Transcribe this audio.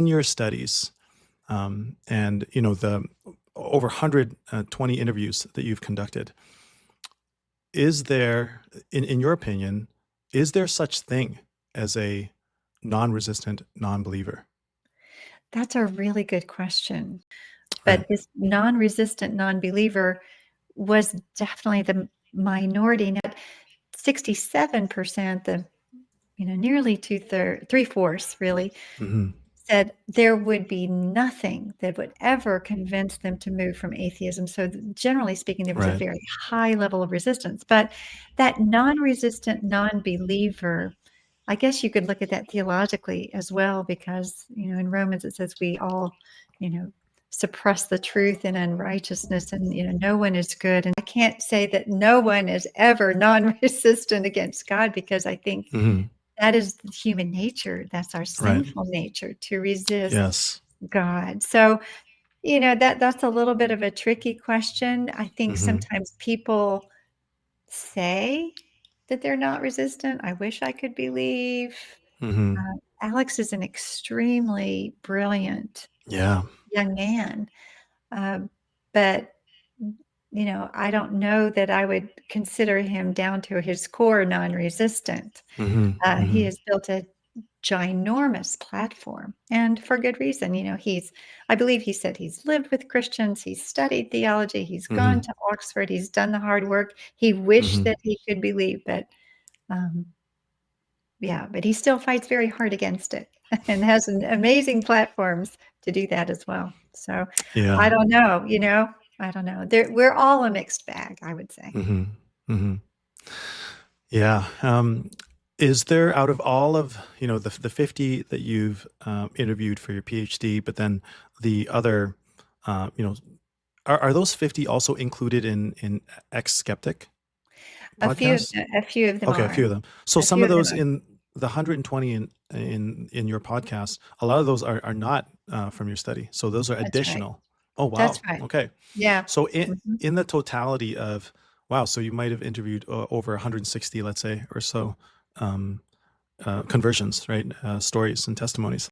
in your studies, and the over 120 interviews that you've conducted, is there, in your opinion, is there such thing as a non-resistant non-believer? That's a really good question. Right. But this non-resistant non-believer was definitely the minority. Now, 67%, nearly two-thirds, three-fourths really, Hmm. said there would be nothing that would ever convince them to move from atheism. So generally speaking, there was a Right. very high level of resistance. But that non-resistant non-believer, I guess you could look at that theologically as well, because, in Romans it says we all, suppress the truth in unrighteousness, and, no one is good. And I can't say that no one is ever non-resistant against God, because I think Hmm. that is human nature. That's our Right. sinful nature, to resist Yes. God. So, that's a little bit of a tricky question. I think Hmm. sometimes people say that they're not resistant. I wish I could believe. Hmm. Alex is an extremely brilliant Yeah. young man, um, but I don't know that I would consider him down to his core non-resistant. Hmm. He Hmm. has built a ginormous platform, and for good reason. I believe he said he's lived with Christians, he's studied theology, he's gone Hmm. to Oxford, he's done the hard work. He wished Hmm. that he could believe, but um, yeah, but he still fights very hard against it and has an amazing platforms to do that as well. So Yeah. I don't know, I don't know. We're all a mixed bag, I would say. Hmm. Hmm. Yeah. Is there, out of all of, the 50 that you've interviewed for your PhD, but then the other, you know, are those 50 also included in Ex-Skeptic podcasts? A few of them Okay, a are. few of them. So A some few of of them those are. in the 120 in your podcast, a lot of those are not from your study. So those are That's right. additional. Oh, That's wow. right. Okay. Yeah. So in Mhm. in the totality of, wow, so you might have interviewed over 160, let's say, or so, conversions, right? Stories and testimonies.